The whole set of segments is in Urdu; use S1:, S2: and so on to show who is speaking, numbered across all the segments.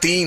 S1: 3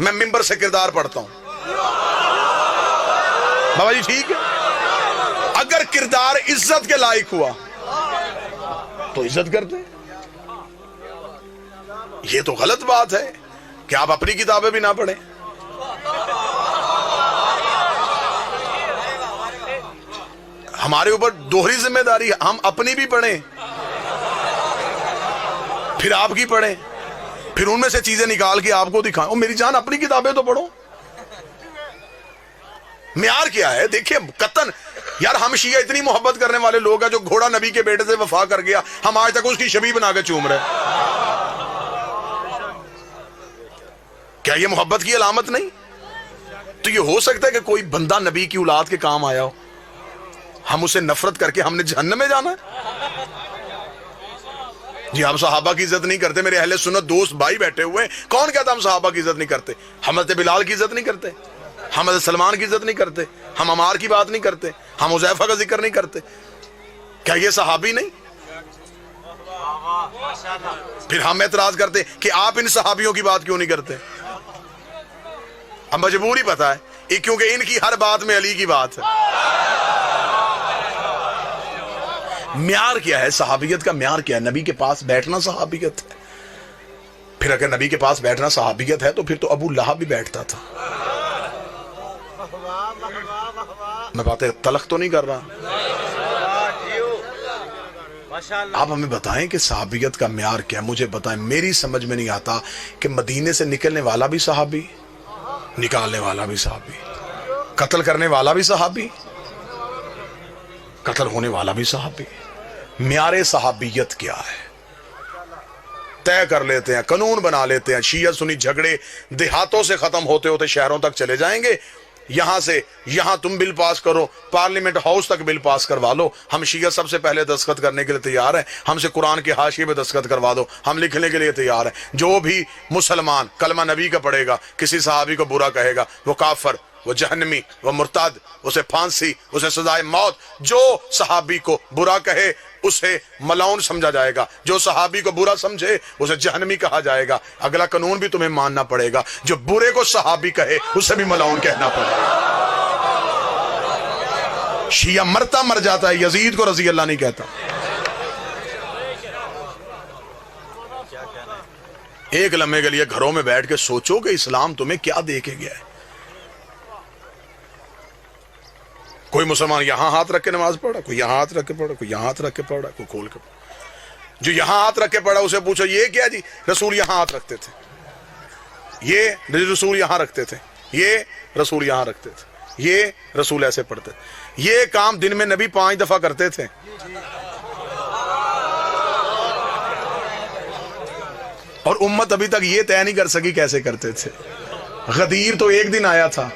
S1: میں ممبر سے کردار پڑھتا ہوں. بابا جی ٹھیک ہے. اگر کردار عزت کے لائق ہوا تو عزت کرتے ہیں. یہ تو غلط بات ہے کہ آپ اپنی کتابیں بھی نہ پڑھیں. ہمارے اوپر دوہری ذمہ داری ہے, ہم اپنی بھی پڑھیں پھر آپ کی پڑھیں, پھر ان میں سے چیزیں نکال کے آپ کو دکھائیں. او میری جان اپنی کتابیں تو پڑھو. معیار کیا ہے دیکھیں قطن. یار ہم شیعہ اتنی محبت کرنے والے لوگ ہیں, جو گھوڑا نبی کے بیٹے سے وفا کر گیا ہم آج تک اس کی شبیہ بنا کے چوم رہے. کیا یہ محبت کی علامت نہیں؟ تو یہ ہو سکتا ہے کہ کوئی بندہ نبی کی اولاد کے کام آیا ہو, ہم اسے نفرت کر کے ہم نے جہنم میں جانا ہے؟ جی ہم صحابہ کی عزت نہیں کرتے. میرے اہل سنت دوست بھائی بیٹھے ہوئے ہیں, کون کہتا ہم صحابہ کی عزت نہیں کرتے؟ ہم حضرت بلال کی عزت نہیں کرتے, ہم حضرت سلمان کی عزت نہیں کرتے, ہم عمار کی بات نہیں کرتے, ہم حذیفہ کا ذکر نہیں کرتے. کیا یہ صحابی نہیں؟ پھر ہم اعتراض کرتے کہ آپ ان صحابیوں کی بات کیوں نہیں کرتے. ہم مجبوری پتہ ہے کیونکہ ان کی ہر بات میں علی کی بات ہے. معیار کیا ہے صحابیت کا؟ معیار کیا ہے؟ نبی کے پاس بیٹھنا صحابیت ہے. پھر اگر نبی کے پاس بیٹھنا صحابیت ہے تو پھر تو ابو لہب بھی بیٹھتا تھا. میں باتیں تلخ تو نہیں کر رہا. آپ ہمیں بتائیں کہ صحابیت کا معیار کیا ہے. مجھے بتائیں, میری سمجھ میں نہیں آتا کہ مدینے سے نکلنے والا بھی صحابی, نکالنے والا بھی صحابی, قتل کرنے والا بھی صحابی, قتل ہونے والا بھی صحابی. معیار صحابیت کیا ہے طے کر لیتے ہیں, قانون بنا لیتے ہیں. شیعہ سنی جھگڑے دیہاتوں سے ختم ہوتے ہوتے شہروں تک چلے جائیں گے. یہاں سے یہاں تم بل پاس کرو, پارلیمنٹ ہاؤس تک بل پاس کروا لو. ہم شیعہ سب سے پہلے دستخط کرنے کے لیے تیار ہیں. ہم سے قرآن کے حاشیے پہ دستخط کروا دو, ہم لکھنے کے لیے تیار ہیں. جو بھی مسلمان کلمہ نبی کا پڑھے گا, کسی صحابی کو برا کہے گا, وہ کافر, وہ جہنمی, وہ مرتد, اسے پھانسی, اسے سزائے موت. جو صحابی کو برا کہے اسے ملعون سمجھا جائے گا, جو صحابی کو برا سمجھے اسے جہنمی کہا جائے گا. اگلا قانون بھی تمہیں ماننا پڑے گا, جو برے کو صحابی کہے اسے بھی ملعون کہنا پڑے گا. شیعہ مرتا مر جاتا ہے, یزید کو رضی اللہ نہیں کہتا. ایک لمحے کے لیے گھروں میں بیٹھ کے سوچو کہ اسلام تمہیں کیا دے کے گیا ہے. کوئی مسلمان یہاں ہاتھ رکھ کے نماز پڑھا, کوئی یہاں ہاتھ رکھ کے پڑھا, کوئی یہاں ہاتھ رکھ کے پڑھا, کوئی کھول کے پڑھا. جو یہاں ہاتھ رکھ کے پڑھا اسے پوچھو یہ کیا؟ جی رسول یہاں ہاتھ رکھتے تھے, یہ رسول یہاں رکھتے تھے, یہ رسول یہاں رکھتے تھے, یہ رسول ایسے پڑھتے تھے. یہ کام دن میں نبی 5 دفعہ کرتے تھے. اور امت ابھی تک یہ طے نہیں کر سکی کیسے کرتے تھے. غدیر تو ایک دن آیا تھا,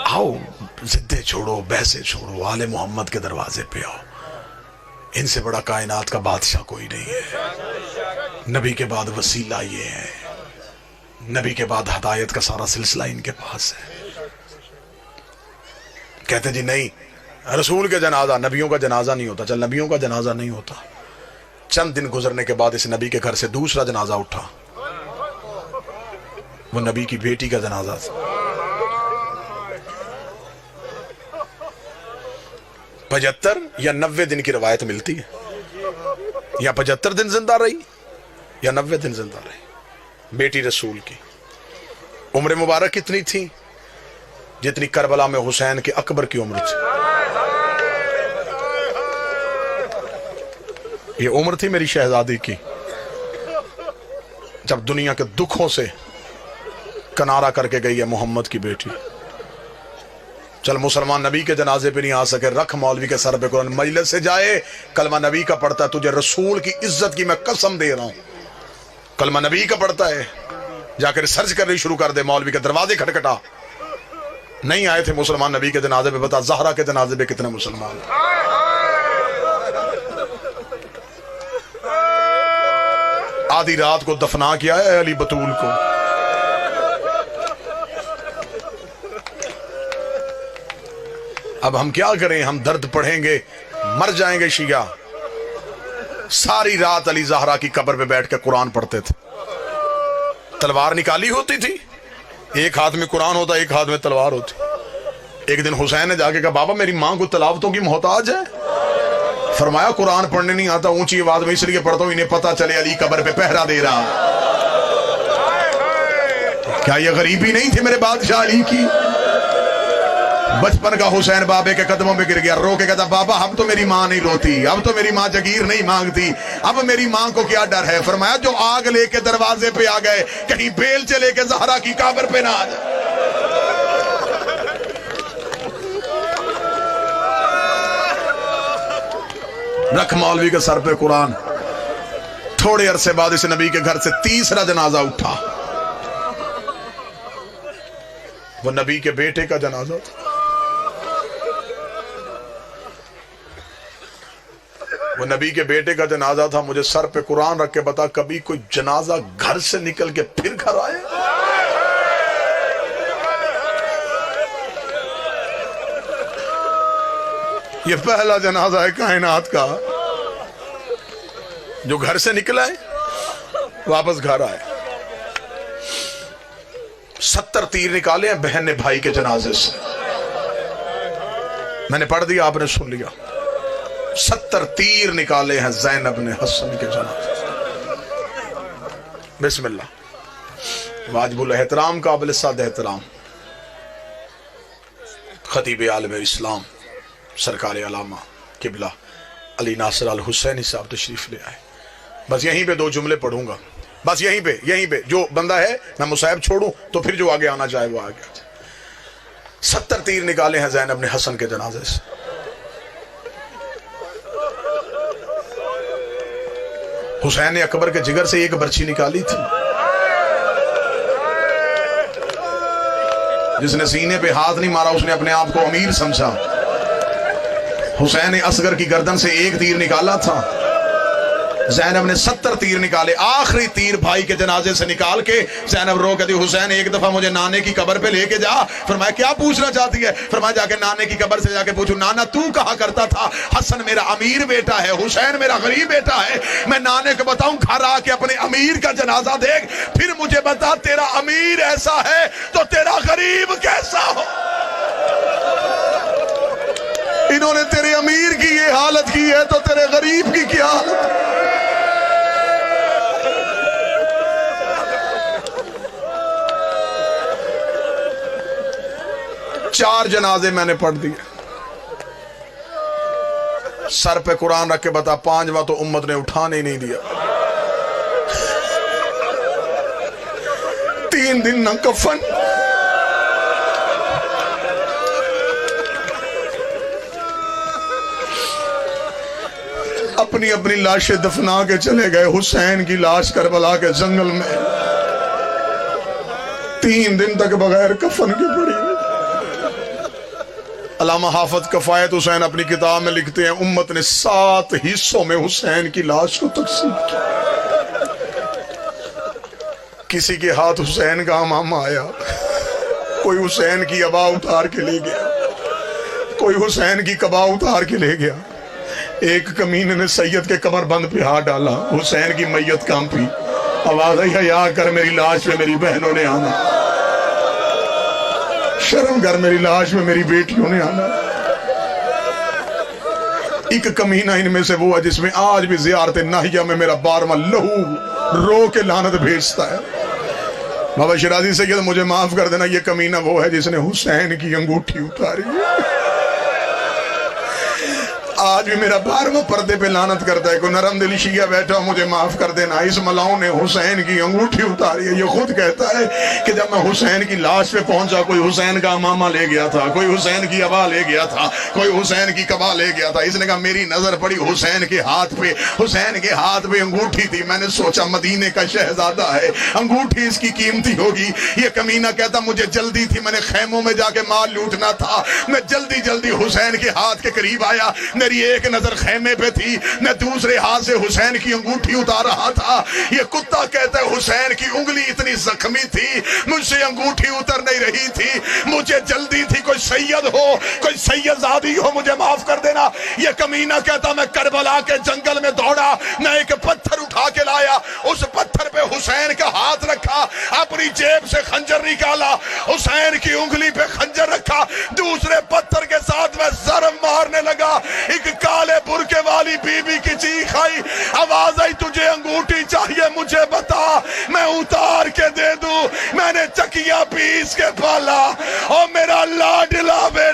S1: آؤ ضدیں چھوڑو, بحثیں چھوڑو, آل محمد کے دروازے پہ آؤ. ان سے بڑا کائنات کا بادشاہ کوئی نہیں ہے. نبی کے بعد وسیلہ یہ ہے, نبی کے بعد ہدایت کا سارا سلسلہ ان کے پاس ہے. کہتے جی نہیں, رسول کے جنازہ, نبیوں کا جنازہ نہیں ہوتا. چل نبیوں کا جنازہ نہیں ہوتا. چند دن گزرنے کے بعد اس نبی کے گھر سے دوسرا جنازہ اٹھا, وہ نبی کی بیٹی کا جنازہ تھا. 75 یا 90 دن کی روایت ملتی ہے, یا 75 دن زندہ رہی یا 90 دن زندہ رہی بیٹی رسول کی. عمر مبارک کتنی تھی؟ جتنی کربلا میں حسین کے اکبر کی عمر تھی. یہ عمر تھی میری شہزادی کی جب دنیا کے دکھوں سے کنارہ کر کے گئی ہے محمد کی بیٹی. چل مسلمان نبی کے جنازے پہ نہیں آ سکے, رکھ مولوی کے سر پہ قرآن, مجلس سے جائے کلمہ نبی کا پڑھتا ہے. تجھے رسول کی عزت کی میں قسم دے رہا ہوں, کلمہ نبی کا پڑھتا ہے. جا کے ریسرچ کرنی شروع کر دے, مولوی کے دروازے کھٹکھٹا. نہیں آئے تھے مسلمان نبی کے جنازے پہ, بتا زہرا کے جنازے پہ کتنے مسلمان. آدھی رات کو دفنا کیا ہے علی بطول کو. اب ہم کیا کریں, ہم درد پڑھیں گے, مر جائیں گے شیعہ. ساری رات علی زہرا کی قبر پہ بیٹھ کے قرآن پڑھتے تھے. تلوار نکالی ہوتی تھی, ایک ہاتھ میں قرآن ہوتا, ایک ہاتھ میں تلوار ہوتی. ایک دن حسین نے جا کے کہا بابا میری ماں کو تلاوتوں کی محتاج ہے. فرمایا قرآن پڑھنے نہیں آتا, اونچی آواز میں اس لیے پڑھتا ہوں انہیں پتا چلے علی قبر پہ پہرا دے رہا. کیا یہ غریبی نہیں تھی میرے بادشاہ علی کی؟ بچپن کا حسین بابے کے قدموں میں گر گیا, رو کے کہتا بابا اب تو میری ماں نہیں روتی, اب تو میری ماں جگیر نہیں مانگتی, اب میری ماں کو کیا ڈر ہے. فرمایا جو آگ لے کے دروازے پہ آ گئے کہیں بیل چلے کے زہرا کی قبر پہ نہ آ جائے. رکھ مولوی کے سر پہ قرآن. تھوڑے عرصے بعد اس نبی کے گھر سے تیسرا جنازہ اٹھا. وہ نبی کے بیٹے کا جنازہ تھا. وہ نبی کے بیٹے کا جنازہ تھا. مجھے سر پہ قرآن رکھ کے بتا کبھی کوئی جنازہ گھر سے نکل کے پھر گھر آئے؟ یہ پہلا جنازہ ہے کائنات کا جو گھر سے نکلا ہے واپس گھر آئے. 70 تیر نکالے ہیں بہن نے بھائی کے جنازے سے. میں نے پڑھ دیا, آپ نے سن لیا. 70 تیر نکالے ہیں زینب نے حسن کے جنازے سے. بسم اللہ. واجب الاحترام قابل صد احترام خطیب عالم اسلام سرکار علامہ قبلہ علی ناصر الحسینی صاحب تشریف لے آئے. بس یہیں پہ 2 جملے پڑھوں گا, بس یہیں پہ جو بندہ ہے میں مصاحب چھوڑوں تو پھر جو آگے آنا چاہے وہ آگے آ جائے. 70 تیر نکالے ہیں زینب نے حسن کے جنازے سے. حسین نے اکبر کے جگر سے ایک برچی نکالی تھی. جس نے سینے پہ ہاتھ نہیں مارا اس نے اپنے آپ کو امیر سمجھا. حسین نے اصغر کی گردن سے ایک تیر نکالا تھا. زینب نے 70 تیر نکالے. آخری تیر بھائی کے جنازے سے نکال کے زینب رو کہتی حسین ایک دفعہ مجھے نانے کی قبر پہ لے کے جا. فرمایا کیا پوچھنا چاہتی ہے؟ فرمایا جا کے نانے کی قبر سے جا کے پوچھو نانا تو کہا کرتا تھا حسن میرا امیر بیٹا ہے, حسین میرا غریب بیٹا ہے. میں نانے کو بتاؤں گھر آ کے اپنے امیر کا جنازہ دیکھ, پھر مجھے بتا تیرا امیر ایسا ہے تو تیرا غریب کیسا ہو. انہوں نے تیرے امیر کی یہ حالت کی ہے تو تیرے غریب کی کیا حالت. 4 جنازے میں نے پڑھ دیے. سر پہ قرآن رکھ کے بتا 5واں تو امت نے اٹھانے نہیں دیا. 3 دن نہ کفن, اپنی اپنی لاشیں دفنا کے چلے گئے. حسین کی لاش کربلا کے جنگل میں 3 دن تک بغیر کفن کے پڑی. علامہ حافظ کفایت حسین اپنی کتاب میں لکھتے ہیں امت نے 7 حصوں میں حسین کی لاش کو تقسیم کیا. کسی کے ہاتھ حسین کا امامہ آیا, کوئی حسین کی عبا اتار کے لے گیا, کوئی حسین کی قبا اتار کے لے گیا. ایک کمینے نے سید کے کمر بند پہ ہاتھ ڈالا, حسین کی میت کانپی, آواز آئی حیا کر میری لاش پہ میری بہنوں نے آنا, شرم کر میری لاش میں میری بیٹیوں نے آنا. ایک کمینہ ان میں سے وہ ہے جس میں آج بھی زیارت ناہیہ میں میرا 12واں لہو رو کے لعنت بھیجتا ہے. بابا شرازی سید مجھے معاف کر دینا, یہ کمینہ وہ ہے جس نے حسین کی انگوٹھی اتاری. آج بھی میرا 12واں پردے پہ لعنت کرتا ہے. کوئی نرم دل شیعہ بیٹھا مجھے معاف کر دینا, اس ملاؤں نے حسین کی انگوٹھی اتاری ہے. یہ خود کہتا ہے کہ جب میں حسین کی لاش پہ پہنچا کوئی حسین کا امامہ لے گیا تھا, کوئی حسین کی عبا لے گیا تھا, کوئی حسین کی قبا لے گیا تھا. اس نے کہا میری نظر پڑی حسین کے ہاتھ پہ, حسین کے ہاتھ پہ انگوٹھی تھی. میں نے سوچا مدینے کا شہزادہ ہے, انگوٹھی اس کی قیمتی ہوگی. یہ کمینہ کہتا مجھے جلدی تھی, میں نے خیموں میں جا کے مال لوٹنا تھا, میں جلدی حسین کے ہاتھ کے قریب آیا, نے میری ایک نظر خیمے پہ تھی، میں دوسرے ہاتھ سے حسین کی انگوٹھی اتار رہا تھا۔ یہ کتا کہتا ہے حسین کی انگلی اتنی زخمی تھی، مجھ سے انگوٹھی اتر نہیں رہی تھی، مجھے جلدی تھی، کوئی سید ہو، کوئی سید زادی ہو، مجھے معاف کر دینا۔ یہ کمینہ کہتا میں کربلا کے جنگل میں دوڑا، میں ایک پتھر اٹھا کے لایا، اس پتھر پہ حسین کا ہاتھ رکھا، اپنی جیب سے خنجر نکالا، حسین کی انگلی پہ خنجر رکھا، دوسرے پتھر کے ساتھ میں ضرب مارنے لگا۔ ایک کالے برقعے والی بی بی کی چیخ آئی، آواز آئی تجھے انگوٹھی چاہیے مجھے بتا، میں اتار کے دے دوں۔ میں نے چکیاں پیس کے پالا، اور میرا لاڈلا بیٹا